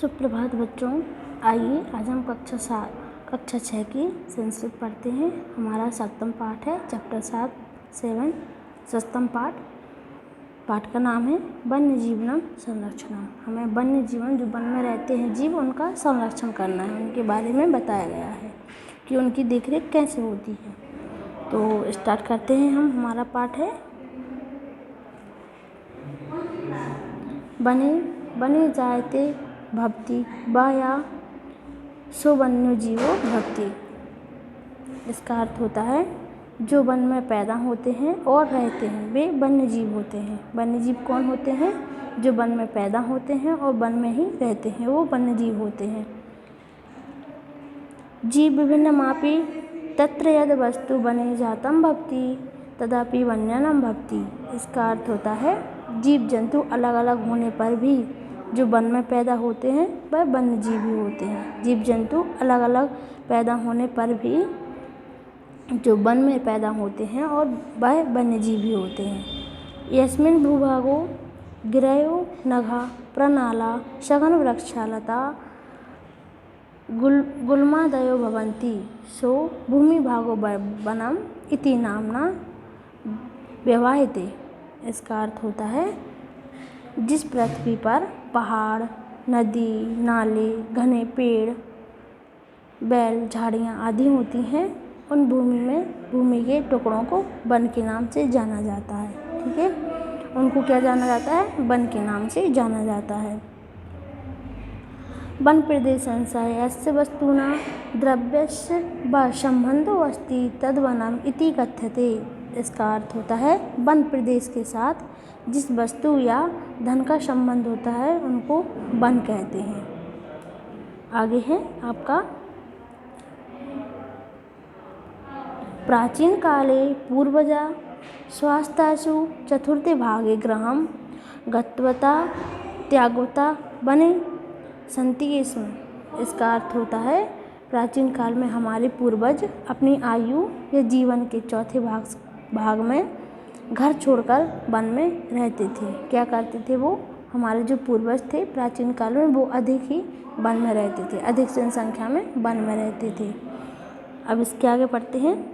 सुप्रभात बच्चों। आइए आज हम कक्षा 6 की संस्कृत पढ़ते हैं। हमारा 7वां पाठ है, चैप्टर 7 सप्तम पाठ का नाम है वन्य जीवनम संरक्षणम। हमें वन्य जीवन, जो वन में रहते हैं जीव, उनका संरक्षण करना है। उनके बारे में बताया गया है कि उनकी देखरेख कैसे होती है। तो स्टार्ट करते हैं हम। हमारा पाठ है बने जायते भवति या सो वन्य जीवो भवति। इसका अर्थ होता है जो वन में पैदा होते हैं और रहते हैं वे वन्य जीव होते हैं। वन्य जीव कौन होते हैं? जो वन में पैदा होते हैं और वन में ही रहते हैं, वो वन्य जीव होते हैं। जीव विभिन्नमापि तत्र यद वस्तु वने जातं भवति तदापि वन्यनं भवति। इसका अर्थ होता है जीव जंतु अलग अलग होने पर भी जो वन में पैदा होते हैं वह वन्य जीव ही होते हैं। जीव जंतु अलग अलग पैदा होने पर भी जो वन में पैदा होते हैं और वह वन्य जीव ही होते हैं। यस्मिन् भूभागो गिरयो नघा प्रनाला सघन वृक्षालता गुल्मादयो भवन्ति सो भूमिभागो वनम इति नाम्ना व्यवह्रियते। इसका अर्थ होता है जिस पृथ्वी पर पहाड़, नदी, नाले, घने पेड़, बैल, झाड़ियाँ आदि होती हैं, उन भूमि के टुकड़ों को वन के नाम से जाना जाता है। ठीक है, उनको क्या जाना जाता है? वन के नाम से जाना जाता है। वन प्रदेशस्य यस्य वस्तुना द्रव्यस्य व संबंधो अस्ति तद्वनम् इति कथ्यते। इसका अर्थ होता है वन प्रदेश के साथ जिस वस्तु या धन का संबंध होता है उनको वन कहते हैं। आगे है आपका प्राचीन काले पूर्वजा स्वास्थ्यसु चतुर्थे भागे गृहं गत्वता त्यागोता वने सन्ति स्म। इसका अर्थ होता है प्राचीन काल में हमारे पूर्वज अपनी आयु या जीवन के चौथे भाग में घर छोड़कर वन में रहते थे। क्या करते थे वो? हमारे जो पूर्वज थे प्राचीन काल में वो अधिक ही वन में रहते थे, अधिक जनसंख्या में वन में रहते थे। अब इसके आगे पढ़ते हैं।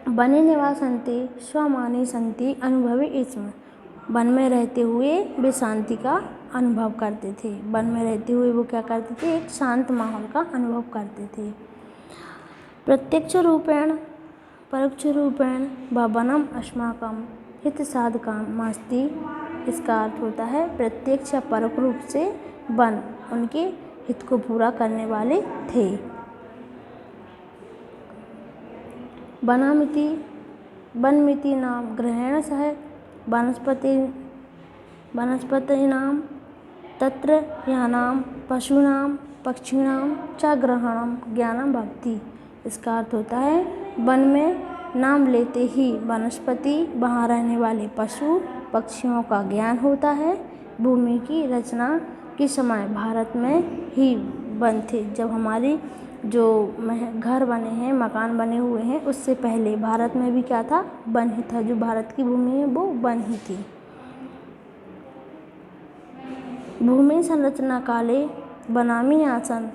वने निवासन्ते स्वमाने सन्ति अनुभवे स्म। वन में रहते हुए वे शांति का अनुभव करते थे। वन में रहते हुए वो क्या करते थे? एक शांत माहौल का अनुभव करते थे। प्रत्यक्ष रूपेण परोक्ष रूपेण वनम अस्माकं हितसाधकमस्ति। इसका अर्थ होता है प्रत्यक्ष या परोक्ष रूप से वन उनके हित को पूरा करने वाले थे। वनमिति नाम ग्रहेण सह वनस्पतीनां तत्र यानां पशूनां पक्षिणां च ग्रहणं ज्ञानं भवति। इसका अर्थ होता है वन में नाम लेते ही वनस्पति, वहाँ रहने वाले पशु पक्षियों का ज्ञान होता है। भूमि की रचना के समय भारत में ही वन थे। जब हमारी जो घर बने हैं, मकान बने हुए हैं, उससे पहले भारत में भी क्या था? वन ही था। जो भारत की भूमि है वो वन ही थी। भूमि संरचना काले वनानि आसन्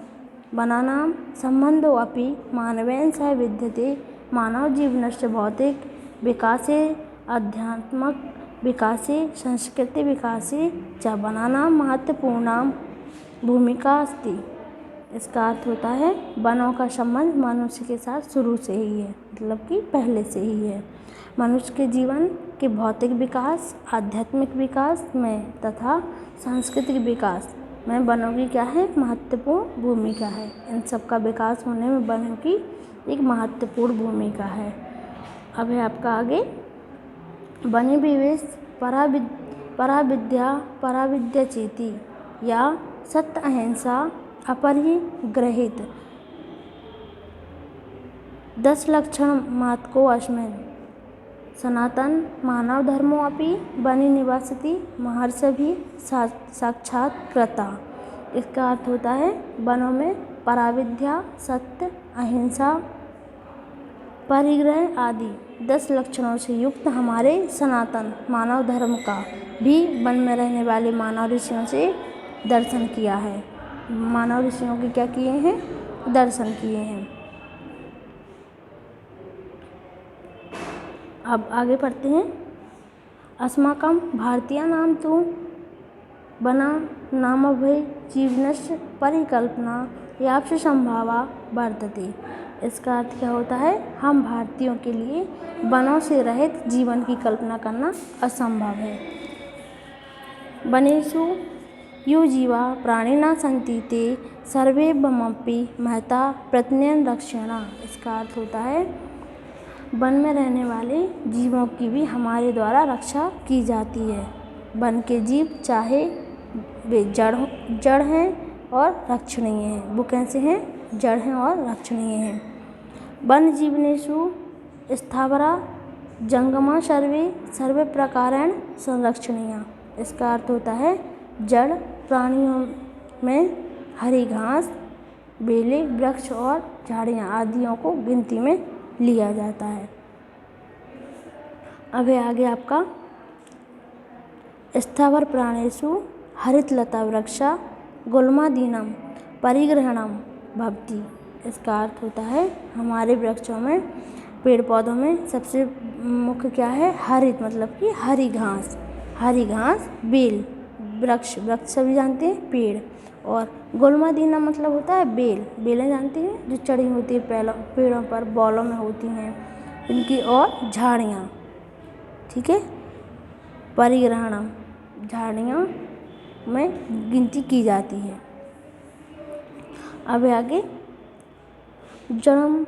वनानां सम्बन्धो अपि मानवेन सह विद्यते। मानव जीवनस्य भौतिक विकासे आध्यात्मिक विकासे संस्कृति विकासे च वनानां महत्वपूर्णां भूमिका अस्ति। इसका अर्थ होता है वनों का संबंध मनुष्य के साथ शुरू से ही है, मतलब कि पहले से ही है। मनुष्य के जीवन के भौतिक विकास, आध्यात्मिक विकास में तथा सांस्कृतिक विकास में वनों की क्या है? महत्वपूर्ण भूमिका है। इन सब का विकास होने में वनों की एक महत्वपूर्ण भूमिका है। अब है आपका आगे वने विवेश पराविद्या चेति या सत्य अहिंसा अपरिग्रहित 10 लक्षण मातको अस्मिन् सनातन मानव धर्मो अपि वने निवासति महर्षि भी साक्षात्कृता। इसका अर्थ होता है वनों में पराविद्या, सत्य, अहिंसा, परिग्रह आदि 10 लक्षणों से युक्त हमारे सनातन मानव धर्म का भी वन में रहने वाले मानव ऋषियों से दर्शन किया है। मानव ऋषियों के क्या किए हैं, दर्शन किए हैं। अब आगे पढ़ते हैं। अस्माकं भारतीयानां तु बना नामभय जीवनस्य परिकल्पना यावश्च संभावा वर्तते। इसका अर्थ क्या होता है, हम भारतीयों के लिए वनों से रहित जीवन की कल्पना करना असंभव है। वनेषु यो जीवा प्राणिना सन्ति ते सर्वेभमपि महता प्रत्ययेन रक्षेण। इसका अर्थ होता है वन में रहने वाले जीवों की भी हमारे द्वारा रक्षा की जाती है। वन के जीव चाहे वे जड़ हैं और रक्षणीय हैं। वो कैसे हैं, जड़ हैं और रक्षणीय हैं। वन जीवनेषु स्थावरा जंगमा सर्वे प्रकारेण संरक्षणीय। इसका अर्थ होता है जड़ प्राणियों में हरी घास, बेलें, वृक्ष और झाड़ियाँ आदियों को गिनती में लिया जाता है। अब है आगे आपका स्थावर प्राणेषु हरितलता वृक्षा गुल्मादीनां परिग्रहणं भवति। इसका अर्थ होता है हमारे वृक्षों में, पेड़ पौधों में सबसे मुख्य क्या है, हरित मतलब कि हरी घास, बेल, वृक्ष सभी जानते हैं, पेड़, और गुल्मादीना मतलब होता है बेलें जानते हैं, जो चढ़ी होती है पेड़ों पर, बौलों में होती हैं इनकी, और झाड़ियाँ, ठीक है, परिग्रहणम झाड़ियों में गिनती की जाती है। अब आगे जन्म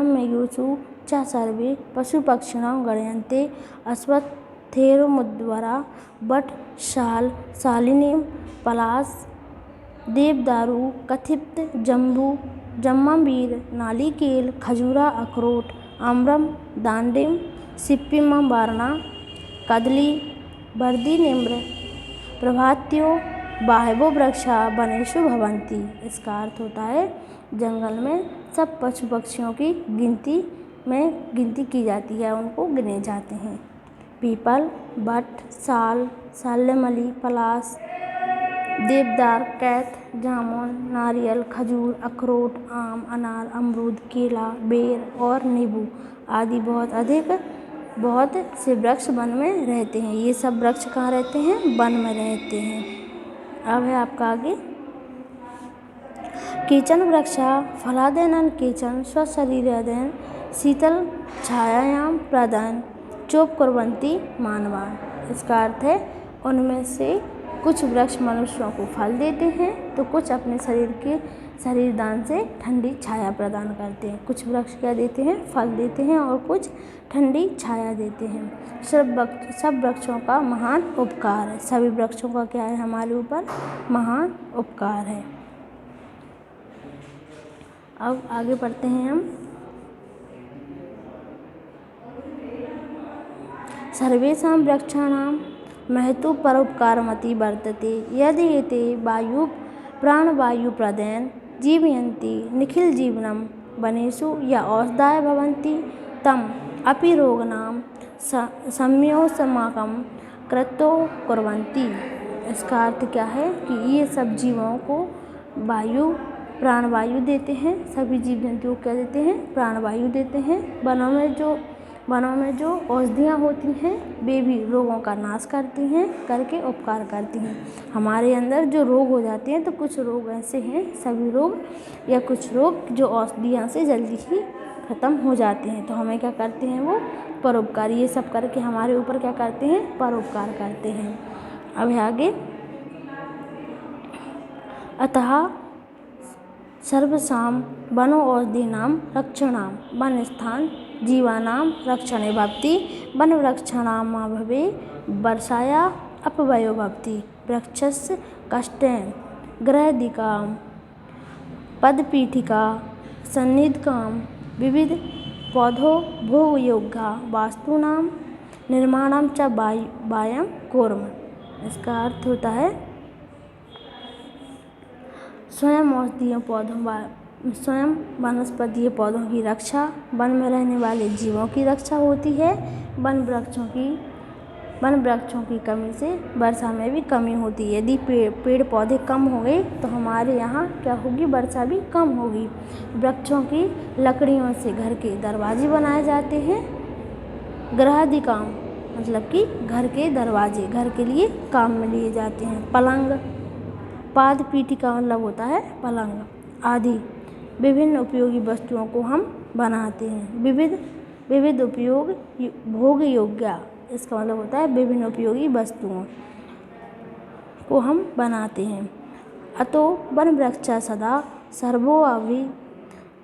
में यूसु च सर्वे पशु पक्षिणां गणयन्ते अश्वत्थेरोमुद्वरा बट शालिनी पलाश देवदारू कथित जम्बू जम्मावीर नालिकेल खजूरा अखरोट आम्रम दांडिम सिप्पिमा वारणा कदली बर्दी निम्र प्रभात्यो बाहवो वृक्षा वनेषु भवन्ति। इसका अर्थ होता है जंगल में सब पशु पक्षियों की गिनती की जाती है, उनको गिने जाते हैं। पीपल, बट, साल, साल्यमली, पलाश, देवदार, कैथ, जामुन, नारियल, खजूर, अखरोट, आम, अनार, अमरूद, केला, बेर और नींबू आदि बहुत से वृक्ष वन में रहते हैं। ये सब वृक्ष कहाँ रहते हैं, वन में रहते हैं। अब है आपका आगे केचन वृक्षा फलादयन केचन स्वशरीरादयन शीतल छायायां प्रदान चोप कुर्वन्ति मानवान्। इसका अर्थ है उनमें से कुछ वृक्ष मनुष्यों को फल देते हैं तो कुछ अपने शरीर दान से ठंडी छाया प्रदान करते हैं। कुछ वृक्ष क्या देते हैं, फल देते हैं, और कुछ ठंडी छाया देते हैं। सब वृक्षों का महान उपकार है। सभी वृक्षों का क्या है, हमारे ऊपर महान उपकार है। अब आगे पढ़ते हैं हम। सर्वेषां वृक्षाणां महतो परोपकारमति वर्तते यदि एते प्राणवायुप्रदायन् जीवयन्ति निखिल जीवनं वनेषु या औषधाय भवन्ति तम अपि रोगिणां संयोगसमागम कृतो कुर्वन्ति। इसका अर्थ क्या है कि ये सब जीवों को प्राणवायु देते हैं। सभी जीव जंतुओं को क्या देते हैं, प्राणवायु देते हैं। वनों में जो औषधियाँ होती हैं वे भी रोगों का नाश करती हैं, करके उपकार करती हैं। हमारे अंदर जो रोग हो जाते हैं तो कुछ रोग ऐसे हैं, सभी रोग या कुछ रोग जो औषधियाँ से जल्दी ही ख़त्म हो जाते हैं, तो हमें क्या करते हैं, वो परोपकार, ये सब करके हमारे ऊपर क्या करते हैं, परोपकार करते हैं। अब है आगे अतः सर्वसां वनो औषधीनां रक्षणां वन स्थान जीवानां रक्षणे भवति वन वृक्षाणामभावे वर्षाया अपव्ययो भवति वृक्षस्य कष्टेन गृहदिकां पदपीठिका सन्निधिकां विविध पौधों भोगयोग्या वास्तूनां निर्माणं च वायं कुर्म। इसका अर्थ होता है स्वयं वनस्पतीय पौधों की रक्षा, वन में रहने वाले जीवों की रक्षा होती है। वन वृक्षों की वन वृक्षों की कमी से वर्षा में भी कमी होती है। यदि पेड़ पौधे कम हो गए तो हमारे यहाँ क्या होगी, वर्षा भी कम होगी। वृक्षों की लकड़ियों से घर के दरवाजे बनाए जाते हैं। गृहादि काम मतलब कि घर के दरवाजे घर के लिए काम में लिए जाते हैं। पलंग, पाद पीठी का मतलब होता है पलंग आदि विभिन्न उपयोगी वस्तुओं को हम बनाते हैं। विविध उपयोग भोग योग्य, इसका मतलब होता है विभिन्न उपयोगी वस्तुओं को हम बनाते हैं। अतो वन वृक्षा सदा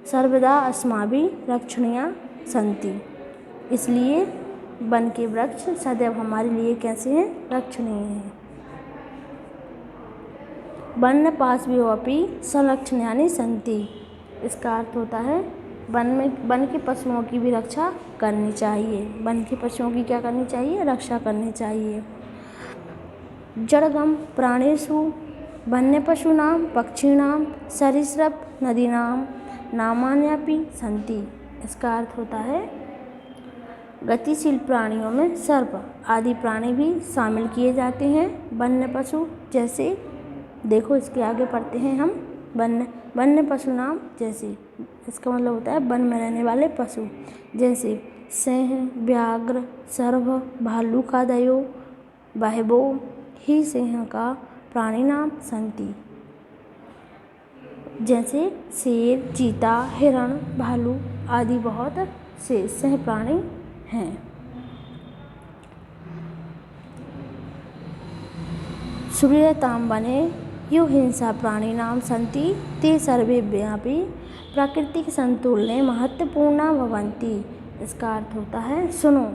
सर्वदा अस्माभिः रक्षणीया सन्ति। इसलिए वन के वृक्ष सदैव हमारे लिए कैसे हैं, रक्षणीय हैं। वन्य पाशवियोऽपि संरक्षणीयानि सन्ति। इसका अर्थ होता है वन के पशुओं की भी रक्षा करनी चाहिए। वन के पशुओं की क्या करनी चाहिए, रक्षा करनी चाहिए। जड़गम प्राणेषु वन्य पशूनां पक्षिणां सरीसृप नदीनां नामान्यपि सन्ति। इसका अर्थ होता है गतिशील प्राणियों में सर्प आदि प्राणी भी शामिल किए जाते हैं। वन्य पशु जैसे, देखो इसके आगे पढ़ते हैं हम, वन्य पशु नाम जैसे, इसका मतलब होता है वन में रहने वाले पशु, जैसे सिंह, व्याघ्र, सर्प, भालुकादयो बहवो ही सिंह का प्राणी नाम सन्ति। जैसे शेर, चीता, हिरण, भालू आदि बहुत से सिंह प्राणी हैं। श्रूयतां वने यो हिंसा प्राणिनां सन्ति ते सर्वेऽपि प्राकृतिक संतुलने महत्वपूर्णा भवन्ति। इसका अर्थ होता है सुनो,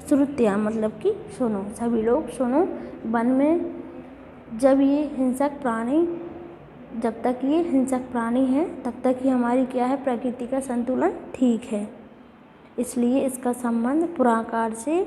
श्रुत्या मतलब कि सुनो, सभी लोग सुनो। वन में जब तक ये हिंसक प्राणी हैं तब तक ही हमारी क्या है, प्रकृति का संतुलन ठीक है। इसलिए इसका संबंध पुराण काल से,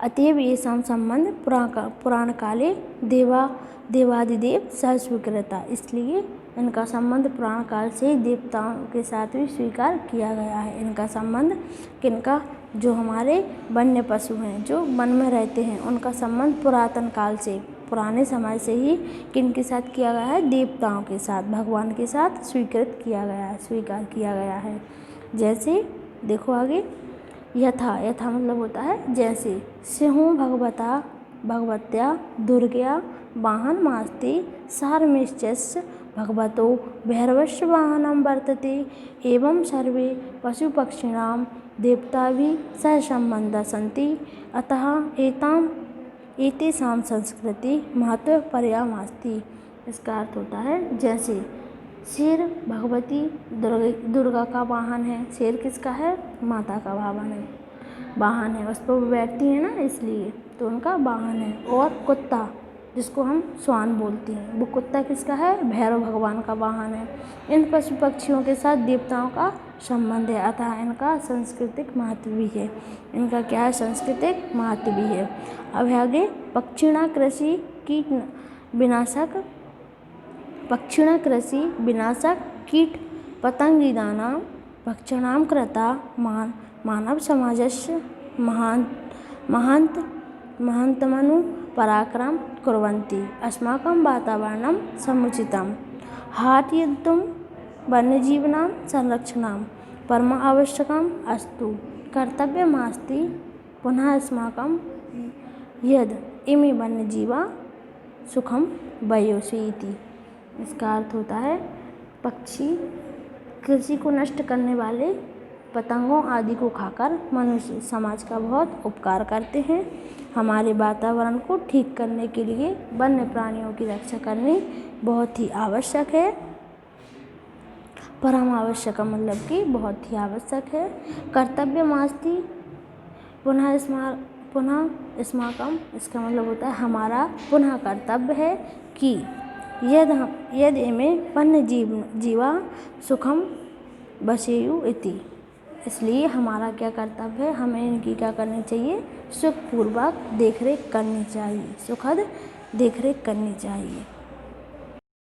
अतएव येषां संबंध पुराण काले देवादिदेव सह स्वीकृता। इसलिए इनका संबंध पुराण काल से देवताओं के साथ भी स्वीकार किया गया है। इनका संबंध किनका, जो हमारे वन्य पशु हैं जो वन में रहते हैं, उनका संबंध पुरातन काल से, पुराने समय से ही किनके साथ किया गया है, देवताओं के साथ, भगवान के साथ स्वीकार किया गया है। जैसे देखो आगे, यथा मतलब होता है जैसे, सिंहो भगवत्या दुर्गया वाहन मास्ति सारमेश्चस्य भगवतो भैरवस्य वाहनं वर्तते। एवं सर्वे पशुपक्षिणां देवताभिः सह सम्बन्धाः सन्ति। अतः एतेषां संस्कृति महत्वपर्यामस्ति। इसका अर्थ होता है जैसे शेर भगवती दुर्गा का वाहन है। शेर किसका है, माता का वाहन है, उस पर बैठती है ना, इसलिए तो उनका वाहन है। और कुत्ता जिसको हम स्वान बोलते हैं, वो कुत्ता किसका है, भैरव भगवान का वाहन है। इन पशु पक्षियों के साथ देवताओं का संबंध है, अतः इनका सांस्कृतिक महत्व भी है। इनका क्या है, सांस्कृतिक महत्व भी है। अब आगे, कृषि विनाशक कीट पतंगिदानां भक्षणां कृता मानव समाजस्य महान्तमनु पराक्रम कुर्वन्ति। अस्माकं वातावरणं समुचितं हारयितुं वन्यजीविनां संरक्षणं परम आवश्यकम् अस्ति। कर्तव्यमस्ति पुनः अस्माकं यद् इमे वन्यजीवा सुखम वयोसि इति। इसका अर्थ होता है पक्षी कृषि को नष्ट करने वाले पतंगों आदि को खाकर मनुष्य समाज का बहुत उपकार करते हैं। हमारे वातावरण को ठीक करने के लिए वन्य प्राणियों की रक्षा करनी बहुत ही आवश्यक है। परम आवश्यक मतलब कि बहुत ही आवश्यक है। कर्तव्यमस्ति पुनः अस्माकं, इसका मतलब होता है हमारा पुनः कर्तव्य है कि यद इमे वन्य जीवा सुखम बसेयु इति। इसलिए हमारा क्या कर्तव्य है, हमें इनकी क्या करनी चाहिए, सुखपूर्वक देखरेख करनी चाहिए, सुखद देखरेख करनी चाहिए।